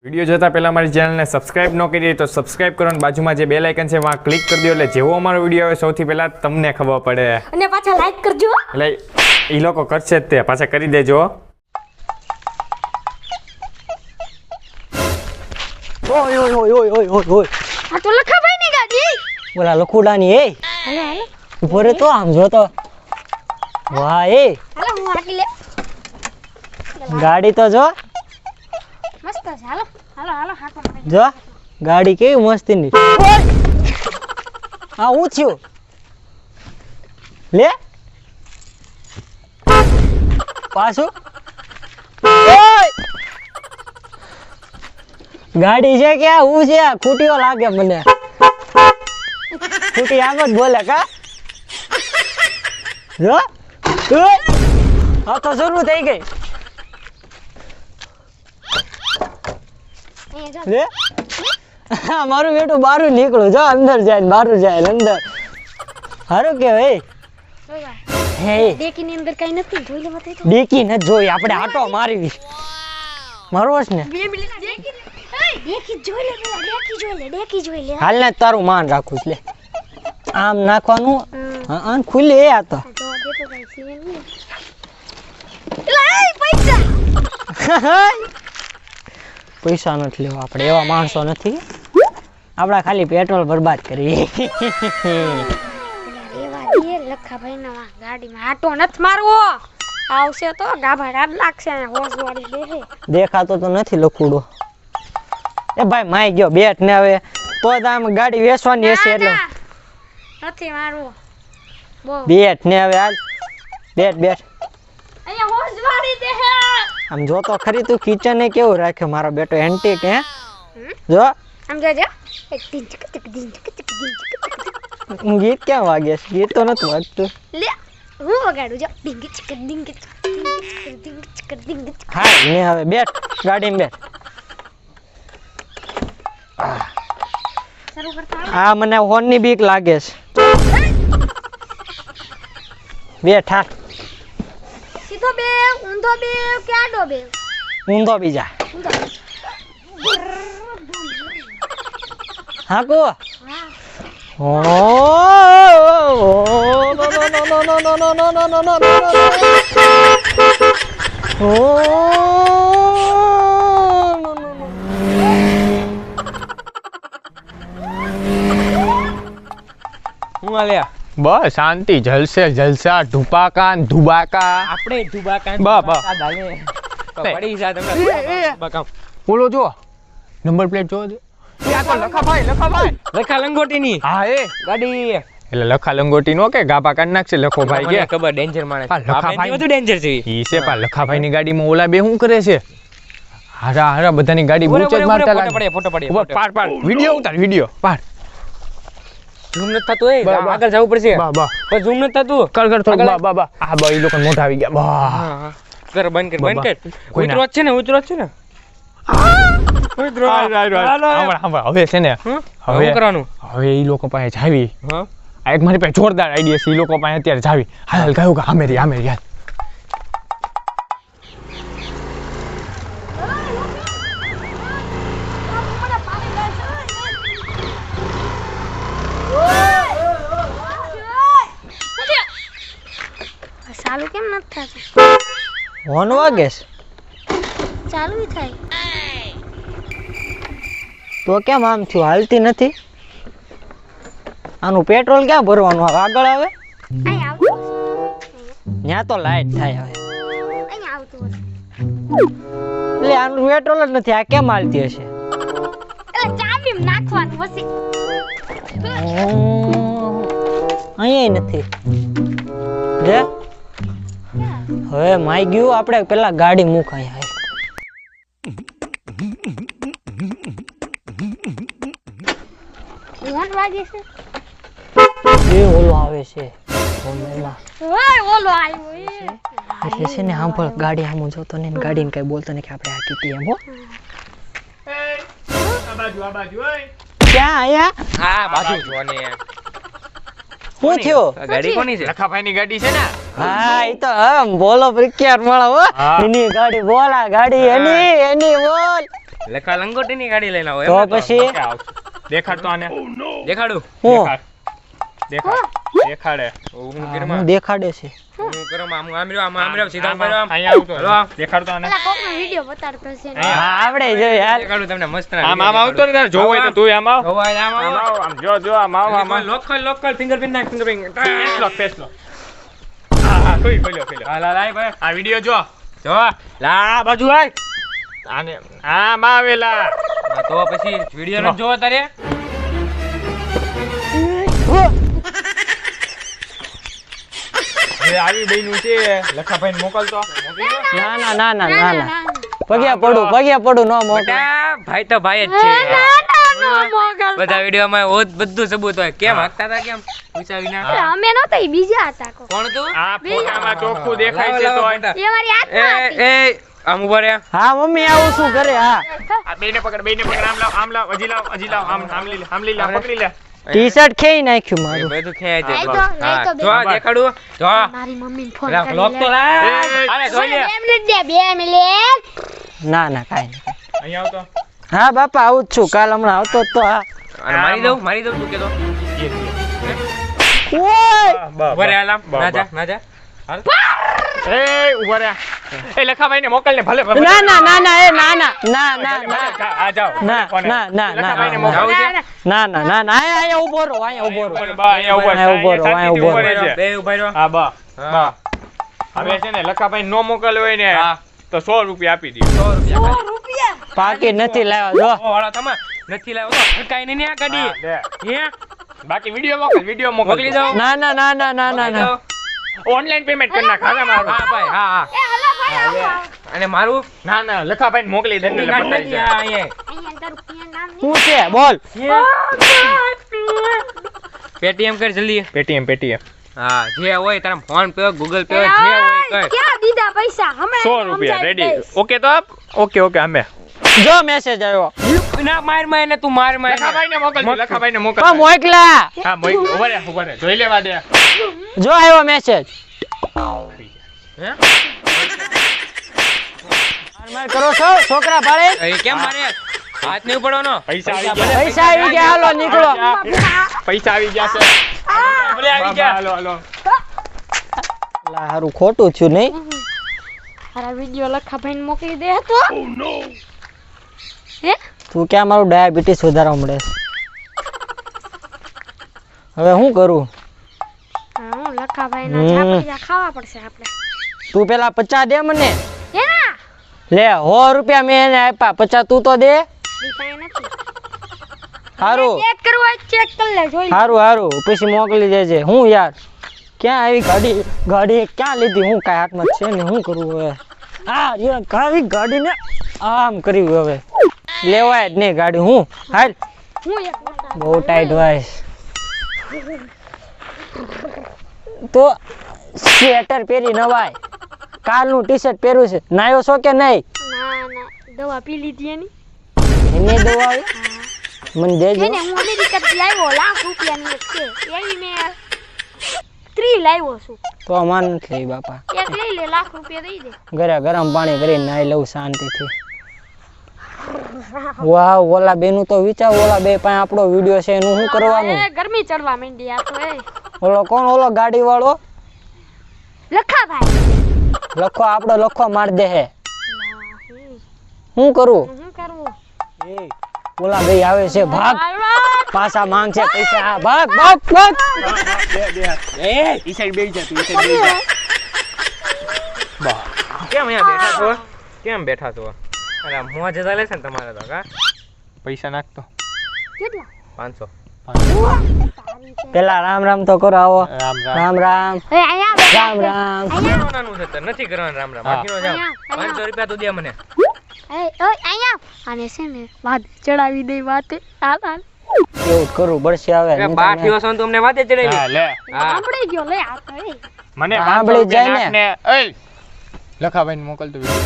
Video જોતા પહેલા અમારી ચેનલને સબસ્ક્રાઇબ ન કરી તો સબસ્ક્રાઇબ કરો અને બાજુમાં જે બેલ આઇકન છે વहाँ ક્લિક કરી દો એટલે જેવો અમારો વિડીયો આવે સૌથી પહેલા તમને ખબર પડે અને પાછા લાઈક કરજો એટલે ઈ લોકો કરશે જ તે પાછા કરી દેજો ઓય ઓય ઓય ઓય ઓય ઓય ઓય આ તો લખાભાઈ ની ગાડી બોલા લખુડાની એ હાલો હાલો ઉપર તો આમ જો તો વાહ એ હાલો હું હાકી લે ગાડી તો જો મસ્ત છે હાલો હાલો હાલો હાકો મારી જો ગાડી કેવી મસ્તીની આ હું થયું લે પાછું ઓય ગાડી છે કે હું છે ખૂટીઓ લાગે મને ખૂટી આમ જ બોલે કા જો ઓય આ તો શરૂ થઈ ગઈ અહીંયા જો લે હા મારું બેટું બહાર નીકળું જો અંદર જાય ને બહાર જાય અંદર હારું કેવાય જોવા હે દેકી ની અંદર કઈ નથી જોઈ લે મતે તો ડીકી ન જોઈ આપણે આટો મારવી મારવો છે ને બે મિનિટ દેકી દેકી જોઈ લે પેલા દેકી જોઈ લે હાલ ને તારું માન રાખું છે લે આમ નાખવાનું હા ખુલ્લી એ આ તો જો દેતો કઈ સીન ની લે પૈસા પૈસા નથી લેવા આપણે એવા માણસો નથી આપણા ખાલી પેટ્રોલ બરબાદ કરી રેવા દે લખાભાઈ ના ગાડીમાં આટો નથ મારવો આવશે તો ગાભા રાડ લાગશે ને હોશ વાળી દેહે દેખાતો તો નથી લખુડો એ ભાઈ માઈ ગયો બેટ ને હવે તો આમ ગાડી વેચવાની હશે એટલે નથી મારવો બહુ બેટ ને હવે હાલ બેટ બેટ અહીંયા હોશ વાળી દેહે આમ જો તો ખરી તું કિચન એ કેવું રાખ્યો મારો બેટો એન્ટિક હે જો આમ જોજો એક tick tick tick tick tick tick ગીત ક્યાં વાગે છે ગીત તો નથી વાગતું લે હું વગાડું જો ડીંગ ચિક ડીંગ ચિક ડીંગ ચિક ડીંગ ચિક હા ને હવે બેટ ગાડીમાં બેટ શરૂ કરતા આ મને હોર્ન ની બીક લાગે છે બેઠ હા સીધો બે ઊંધો બે કે આડો બે ઊંધો બીજા ઊંધો હા કો હા હું આલ્યા બસ શાંતિ જલસે જલસા ઢુપાકા ને ધુબાકા આપણે ધુબાકા બા, બા. પડી જા તમે બકામ બોલો જો નંબર પ્લેટ જો આ તો લખાભાઈ લખા લંગોટીની હા એ ગાડી એટલે લખા લંગોટી નો કે ગાભા કાઢ નાખશે લખો ભાઈ કે ખબર ડેન્જર માણસ આ લખાભાઈ બધું ડેન્જર છે ઈ છે પા લખાભાઈ ની ગાડીમાં ઓલા બે શું કરે છે હારા હારા બધાની ગાડી બૂચ જ મારતા લાગે ફોટો પડે ઉભા, પાડ વિડિયો ઉતાર વિડિયો પાડ ઝૂમ ન થતું એ બા, બા. આગળ જવું પડશે બા બા પણ ઝૂમ ન થતું કર થોડું આગળ. બા બા બા આ બા ઈ લોકો મોઢા આવી ગયા બા હા કર બંધ કર બા, બંધ કર કોઈ ના. ઉતરો જ છે ને ઉતરો હાલો હવે છે ને હવે હવે શું કરવાનું હવે ઈ લોકો પાસે જાવી હા આ એક મારી પાસે જોરદાર આઈડિયા છે ઈ લોકો પાસે અત્યારે જાવી હાલ ગયું કે આમે રી હાલ ચાલુ કેમ નથી થતું હોન વાગે છે ચાલુ થાય તો કેમ આમ થયું હાલતી નથી આનું પેટ્રોલ ક્યાં ભરવાનું આવે આગળ આવે અહીં આવતું ત્યાં તો લાઈટ થાય હવે અહીં આવતું એટલે આનું પેટ્રોલ જ નથી આ કેમ હાલતી હશે એટલે ચાબી નાખવાનું પછી અહીંયા નથી લે હવે માઈ ગયું આપણે પેલા ગાડી મૂક અહીંયા ફોન વાગે છે એ ઓલો આવે છે ઓમેલા ઓય ઓલો આવ્યો એ એટલે છે ને સાંભળ ગાડી આમ જોતો ને ગાડીને કઈ બોલતો ને કે આપણે આ કીધી એમ હો આ બાજુ ક્યાં આયા હા બાજુ જો ને શું થયો ગાડી કોની છે? લખાભાઈ ની ગાડી છે ને હા ઈ તો બોલો પ્રખ્યાત મળો હો હા. એની ગાડી બોલા ગાડી એની બોલ લખા લંગોટીની ગાડી લઈને આવો તો એમ ને પછી ક્યાં આવશે? દેખાડ તો આને દેખાડું હું દેખાડે હું હા, કરમાં હું દેખાડે છે હું કરમાં આમ રહ્યો સીધા ઉભા રહ્યો આમ. અહીંયા આવતો હલો. દેખાડ તો આને પેલા કોકનો વિડિયો બતાડતો છે ને. હા આવડે જો યાર દેખાડું તમને મસ્ત આમ આવતો ને તારે જોવું હોય તો તું આમ આવ આમ આમ આવ આમ જો આમ આવ આમ આવ. લોકલ ફિંગરપ્રિન્ટ નાખ ફિંગરપ્રિન્ટ ફેસ લોક હા ખોલ્યો હાલા લાય ભાઈ આ વિડિયો જો જો લા બાજુ આય આને આમ આવેલા હા, તો પછી વિડિયો ન જોવો તારે હવે આવી બન્યું છે લખાભાઈ મોકલતો ના ના ના ના ના ના પગ્યા પડું ન મોકલે બેટા ભાઈ તો ભાઈ જ છે બધા વિડિયોમાં બધું સબૂત હોય કેમ હકતા હતા કેમ પૂછા વિના અરે અમે નહોતા ઈ બીજા હતા કો કોણ તું આ ફોટામાં ચોખ્ખું દેખાય છે તો એ મારી હાથમાં હતી. એ આમ ઉભા રે હા મમ્મી આવું શું કરે હા આ બેને પકડ આમ લાવ હજી લાવ આમ લઈ લે પકડી લે ટી શર્ટ ખેઈ નાખ્યું મારું બધું ખેંચાય છે લઈ તો, લઈ તો જો આ દેખાડું જો મારી મમ્મીને ફોન પેલા કરી લોક તો લે. લા એ, અરે જોઈ લે 2 મિનિટ દે 2 મિનિટ ના ના કાંઈ નહીં અહીંયા આવતો હા બાપા આવું જ છું કાલ હમણાં આવતો જ તો હા અને મારી દઉં તું કેતો ઓય ઉભા રે આલામ ના જા એ ઉભા રે એ લખાભાઈ ને મોકલ ને ભલે ના ના ના ના એ ના ના ના ના ના આ જાઓ ના કોને? ના ના લખાભાઈને ના મોકલ. જાવું છે? ના ના ના ના અહીંયા ઉભો રહો અહીંયા ઉભો રહો બા, અહીંયા ઉભા અહીંયા ઉભો રહો, અહીંયા ઉભો રહો. રહેજે. બે ઉભા રહ્યો હા બા હા. હવે છે ને લખાભાઈ નો મોકલ હોય ને હા. તો 100 રૂપિયા આપી દો 100 રૂપિયા પાકીટ નથી લાવ્યા જો ઓ વાળા તમે નથી લાવ્યો હરકાઈ નહીં આ ગાડી હે બાકી વિડિયો મોકલ મોકલી દો ના ના ના ના ના ના ના ઓનલાઈન પેમેન્ટ કરી નાખ હાલા મારું હા ભાઈ હા એ હાલો ભાઈ આવો. અને મારું ના લખાભાઈ મોકલી દે એટલે બતાવી દે. અહીંયા અહીંયા તારું પિયા નામ શું છે બોલ પેટીએમ કર જલ્દી પેટીએમ હા જે હોય તારા ફોન પે ગૂગલ પે જે એ હોય કર ક્યાં દીધા પૈસા હમણાં 100 રૂપિયા સમજાવી રેડી દઈશ. ઓકે તો આપ ઓકે અમે જો મેસેજ આવ્યો ના માર ને તું માર લખાભાઈને મોકલ લખાભાઈને મોકલ પણ મોકલા હા ઉભા રે જોઈ લેવા દે જો આવ્યો મેસેજ હે માર કરો છો છોકરા પાડે એ કેમ મારે હાથ નહીં પડવાનો પૈસા આવી ગયા પૈસા આવી ગયા હાલો નીકળો પૈસા આવી ગયા છે ભલે આવી ગયા હાલો લા હારું ખોટું થયું નહીં મારા વિડિયો લખાભાઈને મોકલી દે તો હે તું ક્યાં મારું ડાયાબિટીસ વધારવા મળે છે હવે શું કરું હા હું લખાભાઈના હમ. છાપડિયા ખાવા પડશે આપણે તું પેલા 50 દે મને હે ના લે 100 રૂપિયા મેં એને આપ્યા 50 તું તો દે ઈ પાસે નથી હારું ચેક કરવું હોય ચેક કરી લે જોઈ લે. હારું પછી મોકલી દેજે હું યાર ક્યાં આવી ગાડી ક્યાં લીધી હું કાંઈ હાથમાં છે ને શું કરવું હવે આ આવી ગાડીને આમ કર્યું હવે લેવાય જ નહીં ગાડી હું હાલ હું એક બતાવું. બહુ ટાઈટ વાઈસ તો સ્વેટર પહેરી નવાય કાલનું ટી શર્ટ પહેર્યું છે નાયો છો કે નહીં ના દવા પી લીધી એની એને દવા આવી મને દેજો એને હું અમેરિકાથી લાવ્યો લાખ રૂપિયાની એક છે એવી મેં 3 લાવ્યો છું તો અમાર નથી લઈ બાપા એક લઈ લે લાખ રૂપિયા દઈ દે ઘરે ગરમ પાણી કરીને નાઈ લઉં શાંતિથી વાહ ઓલા બેનું તો વિચાર ઓલા બે પાસે આપણો વિડિયો છે એનું શું કરવાનું એ ગરમી ચડવા માંડી આ તો એ ઓલો કોણ ઓલો ગાડી વાળો લખાભાઈ લખો આપણો લખો માર દે હે શું કરું શું કરવું ઓલા બે આવે છે ભાગ પાછા માંગશે પૈસા હા, ભાગ ભાગ ભાગ ઈ સાઈડ બેસી જા તું ઈ સાઈડ બેસી જા કેમ અહીંયા બેઠા છો અરે મોં જતા લેશે ને તમારે તો કા પૈસા નાખતો કેટલા 500 પેલા રામ રામ તો કરો આવો રામ રામ રામ એ અહીંયા રામ રામ કરવાનું છે નથી કરવાનું રામ રામ બાકીનો જાવ અહીંયા. 500 રૂપિયા તું દે મને એ ઓય અહીંયા આને છે ને વાત ચડાવી દે વાતે હાલ એવું જ કરું પડશે હવે અરે નહીં તો બાર મેં- થયો છો ને તું અમને વાતે હા ચડાવી લે હા સાંભળી ગયો લે આ તો એ મને સાંભળી જાય ને. એય લખાભાઈને મોકલ તો video.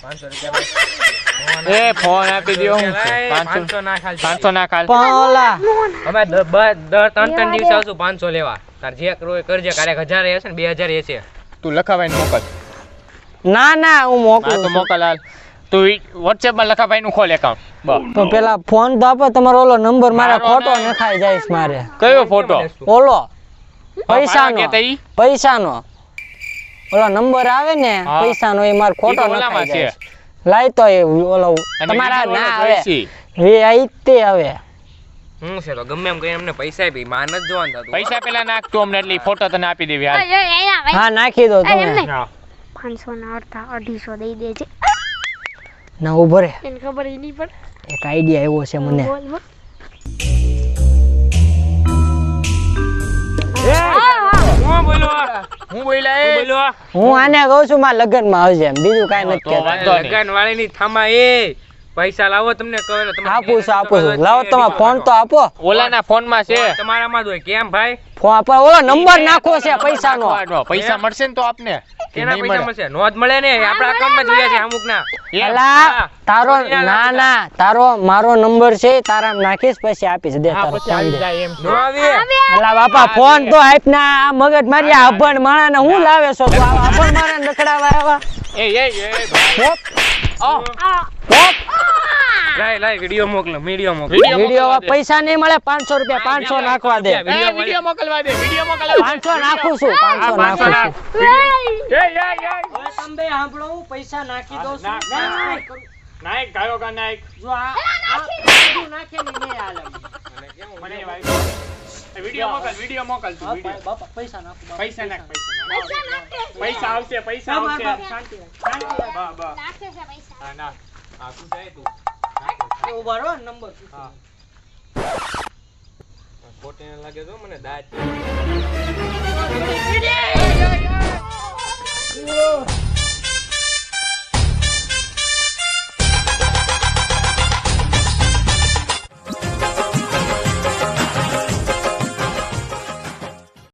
500 રૂપિયા એ ફોન આપી દ્યો હું 500 ના ખાલ 500 ના ખાલ પણ ઓલા અમે દર 3 દિવસ આવશું 500 લેવા તાર જે કરવું એ કરજે ક્યારેક 1000 હશે ને 2000 હશે તું લખાભાઈને મોકલ ના ના હું હા તો મોકલું છું. મોકલ હાલ તું WhatsApp માં લખાભાઈ નું ખોલ એકાઉન્ટ બસ તો પેલા ફોન તો આપો તમારો ઓલો નંબર મારે મારો ખોટો નહીં. નખાઈ જાય છે મારે કયો ફોટો ઓલો પૈસાનો પૈસાનો પૈસાનો ઓલો નંબર આવે ને હા. પૈસાનો એ મારે ખોટો ઈ તો ઓલામાં નખાઈ જાય છે. છે. લાય તો એ ઓલો અને તમારા બીજો ના ઓલો આવે જોઈશી. એ આઈ તે હવે હું છે તો ગમે એમ કઈ અમને પૈસા આપી માન જ જોવાનું થતું પૈસા પેલા નાખ તું અમને એટલી ફોટો તને આપી દેવી હાલ હા નાખી દો એમ તમે નહીં. હા. 500 ના અડધા 250 દઈ દેજે ના ઉભો રે એને ખબર ય નહીં પડે એક આઈડિયા આવ્યો છે મને બોલ બોલ. હું બોલ્યો હું બોલ્યા એ બોલ્યો હું આને કહું છું મારા લગ્નમાં આવજે એમ બીજું કાંઈ નથી તો કહેતો વાંધો નહીં. લગન વાળી ની થામા એ પૈસા લાવો તમને કહો એટલે આપું છું લાવો તમારો ફોન તો આપો ઓલાના ફોન માં છે તમારામાં જ હોય કેમ ભાઈ ફોન આપો ઓલો નંબર નાખો છે પૈસાનો પૈસા મળશે ને તો આપને કેના પૈસા મળશે નો જ મળે ને આપણા અકાઉન્ટમાં જોયા છે અમુક ના અલા તારો ના ના તારો મારો નંબર છે તારામાં નાખીશ પછી આપીશ દે તારો ફોન દે નો આવે અલા બાપા ફોન તો આપ ના આ મગજ મારી આ અભણ માણાને હું લાવે છો તું આ અભણ માણાને રખડાવા આવ્યા હોપ, હોપ. લાય વિડિયો મોકલો વિડીયો પૈસા નહીં મળે 500 રૂપિયા 500 નાખવા દે વિડિયો મોકલવા દે વિડિયો મોકલવા 500 નાખું છું 500 નાખું છું એ તમે સાંભળો હું પૈસા નાખી દઉં છું નાઈક ગાયો કા નાઈક જો આ બધું નાખે ને નહીં હાલે મને વિડિયો મોકલ તું વિડિયો બાપા પૈસા નાખો બાપા. પૈસા નાખ પૈસા આવશે પૈસા બાપા, આવશે બાપા, શાંતિ રાખ, શાંતિ રાખ. બા બા નાખે છે પૈસા હા ના આ તું જાય તું ઉભા રહો નંબર હા ખોટી લાગે તો મને દાંત